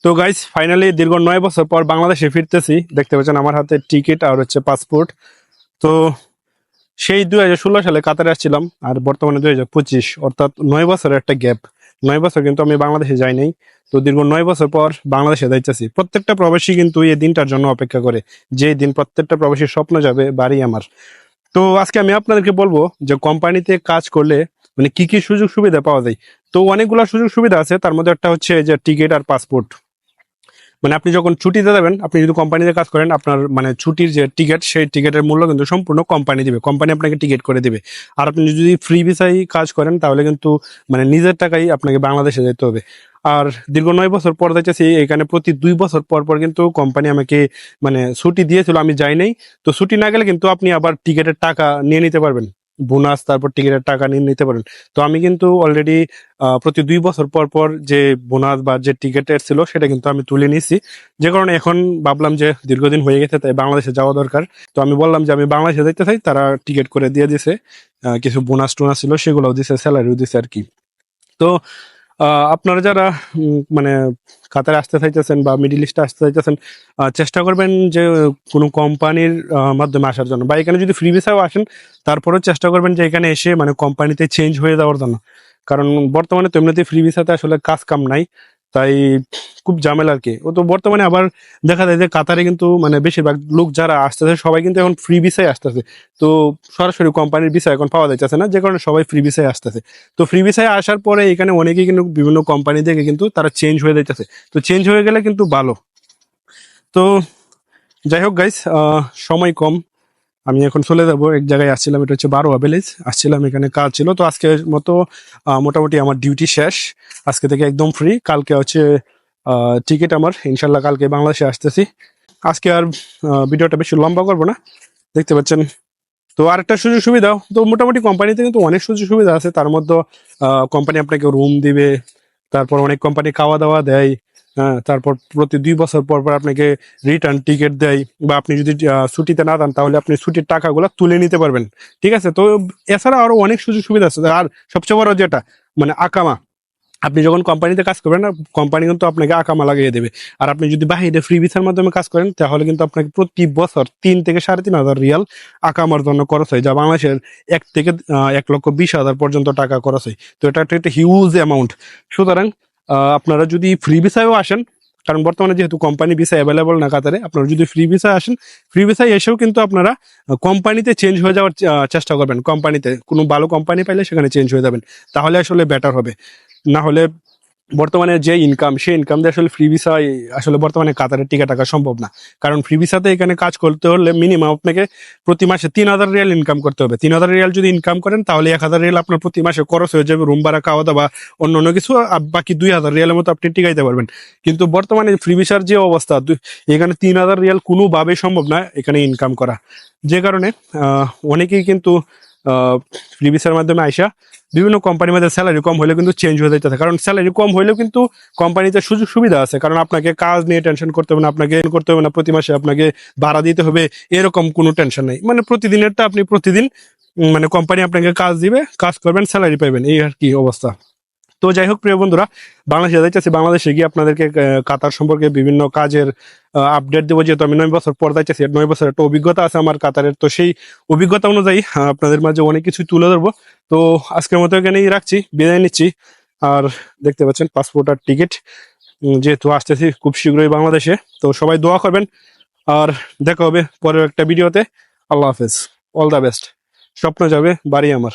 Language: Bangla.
তো গাইস ফাইনালি দীর্ঘ 9 বছর পর বাংলাদেশে ফিরতেছি। দেখতে পাচ্ছেন আমার হাতে টিকিট আর হচ্ছে পাসপোর্ট। তো সেই 2016 সালে কাতারে আসছিলাম, আর বর্তমানে 2025, অর্থাৎ 9 বছরের একটা গ্যাপ। 9 বছর কিন্তু আমি বাংলাদেশে যাই নাই। তো দীর্ঘ 9 বছর পর বাংলাদেশে যাইতেছি। প্রত্যেকটা প্রবাসী কিন্তু এই দিনটার জন্য অপেক্ষা করে, যে দিন প্রত্যেকটা প্রবাসীর স্বপ্ন যাবে বাড়ি আমার। তো আজকে আমি আপনাদেরকে বলবো যে কোম্পানিতে কাজ করলে মানে কি কি সুযোগ সুবিধা পাওয়া যায়। তো অনেকগুলো সুযোগ সুবিধা আছে, তার মধ্যে একটা হচ্ছে যে টিকিট আর পাসপোর্ট। মানে আপনি যখন ছুটিতে যাবেন, আপনি যদি কোম্পানিতে কাজ করেন, আপনার মানে ছুটির যে টিকিট, সেই টিকিটের মূল্য কিন্তু সম্পূর্ণ কোম্পানি দিবে, কোম্পানি আপনাকে টিকিট করে দিবে। আর আপনি যদি ফ্রি ভিসায় কাজ করেন তাহলে কিন্তু মানে নিজের টাকাই আপনাকে বাংলাদেশে যেতে হবে। আর দীর্ঘ 9 বছর পর যাইতেছি এখানে, প্রতি 2 বছর পর পর কিন্তু কোম্পানি আমাকে মানে ছুটি দিয়েছিল, আমি যাই নাই। তো ছুটি না গেলে কিন্তু আপনি আবার টিকিটের টাকা নিয়ে নিতে পারবেন, বোনাস, তারপর টিকিটের টাকা নিয়ে নিতে পারেন। তো আমি কিন্তু অলরেডি প্রতি 2 বছর পর পর যে বোনাস বা যে টিকিটের ছিল সেটা কিন্তু আমি তুলে নিয়েছি। যে কারণে এখন ভাবলাম যে দীর্ঘদিন হয়ে গেছে, তাই বাংলাদেশে যাওয়া দরকার। তো আমি বললাম যে আমি বাংলাদেশে যাইতে চাই, তারা টিকিট করে দিয়ে দিছে। কিছু বোনাস টোনাস ছিল সেগুলোও দিছে, স্যালারিও দিছে আর কি। তো আপনারা যারা মানে কাতারে আসতে চাইতেছেন বা মিডিল ইস্টে আসতে চাইতেছেন, চেষ্টা করবেন যে কোনো কোম্পানির মাধ্যমে আসার জন্য, বা এখানে যদি ফ্রি ভিসাও আসেন তারপরেও চেষ্টা করবেন যে এখানে এসে মানে কোম্পানিতে চেঞ্জ হয়ে যাওয়ার জন্য। কারণ বর্তমানে তো এমনিতে ফ্রি ভিসাতে আসলে কাজ কাম নাই, তাই খুব ঝামেলা আর কি। ও তো বর্তমানে আবার দেখা যায় যে কাতারে কিন্তু মানে বেশিরভাগ লোক যারা আসতেছে সবাই কিন্তু এখন ফ্রি ভিসায় আসতেছে। তো সরাসরি কোম্পানির ভিসা এখন পাওয়া যাইতেছে না, যে কারণে সবাই ফ্রি ভিসায় আসতেছে। তো ফ্রি ভিসায় আসার পরে এখানে অনেকেই কিন্তু বিভিন্ন কোম্পানি থেকে কিন্তু তারা চেঞ্জ হয়ে যাইতেছে। তো চেঞ্জ হয়ে গেলে কিন্তু ভালো। তো যাই হোক গাইস, সময় কম, আমি এখন চলে যাব এক জায়গায়। আসছিলাম, এটা হচ্ছে বারোয়া ভিলেজ, আসছিলাম, এখানে কাজ ছিল। তো আজকের মতো মোটামুটি আমার ডিউটি শেষ, আজকে থেকে একদম ফ্রি। কালকে হচ্ছে টিকিট আমার, ইনশাল্লাহ কালকে বাংলাদেশে আসতেছি। আজকে আর ভিডিওটা বেশি লম্বা করবো না, দেখতে পাচ্ছেন। তো আরেকটা সুযোগ সুবিধা, তো মোটামুটি কোম্পানিতে কিন্তু অনেক সুযোগ সুবিধা আছে। তার মধ্যে কোম্পানি আপনাকে রুম দিবে, তারপর অনেক কোম্পানি খাওয়া দাওয়া দেয়। হ্যাঁ, তারপর প্রতি 2 বছর পর পর আপনাকে রিটার্ন টিকিট দেয়, বা আপনি যদি ছুটিতে না যান তাহলে আপনি ছুটির টাকাগুলো তুলে নিতে পারবেন। ঠিক আছে, তো এছাড়া আরো অনেক সুযোগ সুবিধা আছে। আর সবচেয়ে বড় যেটা মানে আকামা, আপনি যখন কোম্পানিতে কাজ করবেন না, কোম্পানি কিন্তু আপনাকে আকামা লাগিয়ে দেবে। আর আপনি যদি বাহিরে ফ্রি ভিসার মাধ্যমে কাজ করেন তাহলে কিন্তু আপনাকে প্রতি বছর 3 থেকে 3.5 হাজার রিয়াল আকামার জন্য খরচ হয়, যা বাংলাদেশের 1 থেকে 1,20,000 পর্যন্ত টাকা খরচ হয়। তো এটা একটা হিউজ অ্যামাউন্ট। সুতরাং আপনারা যদি ফ্রি ভিসায়ও আসেন, কারণ বর্তমানে যেহেতু কোম্পানি ভিসা অ্যাভেলেবল না কাতারে, আপনারা যদি ফ্রি ভিসায় আসেন, ফ্রি ভিসায় এসেও কিন্তু আপনারা কোম্পানিতে চেঞ্জ হয়ে যাওয়ার চেষ্টা করবেন। কোম্পানিতে কোনো ভালো কোম্পানি পাইলে সেখানে চেঞ্জ হয়ে যাবেন, তাহলে আসলে বেটার হবে। না হলে বর্তমানে যে ইনকাম, সেই ইনকাম দিয়ে আসলে ফ্রি ভিসায় আসলে বর্তমানে কাতারে টিকে থাকা সম্ভব না। কারণ ফ্রি ভিসাতে এখানে কাজ করতে হলে মিনিমাম আপনাকে প্রতি মাসে 3,000 রিয়াল ইনকাম করতে হবে। 3,000 রিয়াল যদি ইনকাম করেন তাহলে 1,000 রিয়াল আপনার প্রতি মাসে খরচ হয়ে যাবে, রুম ভাড়া, খাওয়া দাওয়া, অন্য অন্য কিছু। আর বাকি 2,000 রিয়ালের মতো আপনি টিকাইতে পারবেন। কিন্তু বর্তমানে ফ্রি ভিসার যে অবস্থা, এখানে 3,000 রিয়াল কোনোভাবেই সম্ভব না এখানে ইনকাম করা। যে কারণে অনেকেই কিন্তু ফ্রি ভিসার মাধ্যমে আইসা বিভিন্ন কোম্পানির মধ্যে স্যালারি কম হলেও কিন্তু চেঞ্জ হয়ে যাইতেছে। কারণ স্যালারি কম হলেও কিন্তু কোম্পানিতে সুযোগ সুবিধা আছে, কারণ আপনাকে কাজ নিয়ে টেনশন করতে হবে না, আপনাকে করতে হবে না প্রতি মাসে আপনাকে ভাড়া দিতে হবে, এরকম কোনো টেনশন নেই। মানে প্রতিদিনেরটা আপনি প্রতিদিন মানে কোম্পানি আপনাকে কাজ দিবে, কাজ করবেন, স্যালারি পাইবেন, এই আর কি অবস্থা। তো যাই হোক প্রিয় বন্ধুরা, বাংলাদেশে যাইতেছি, বাংলাদেশে গিয়ে আপনাদেরকে কাতার সম্পর্কে বিভিন্ন কাজের আপডেট দেবো। যেহেতু আমি 9 বছর পর যাইতেছি, 9 বছর একটা অভিজ্ঞতা আছে আমার কাতারের, তো সেই অভিজ্ঞতা অনুযায়ী আপনাদের মাঝে অনেক কিছু তুলে ধরবো। তো আজকের মতো এখানেই রাখছি, বিদায় নিচ্ছি। আর দেখতে পাচ্ছেন পাসপোর্ট আর টিকিট, যেহেতু আসতেছি খুব শীঘ্রই বাংলাদেশে, তো সবাই দোয়া করবেন। আর দেখা হবে পরের একটা ভিডিওতে। আল্লাহ হাফেজ, অল দ্য বেস্ট। স্বপ্ন যাবে বাড়ি আমার।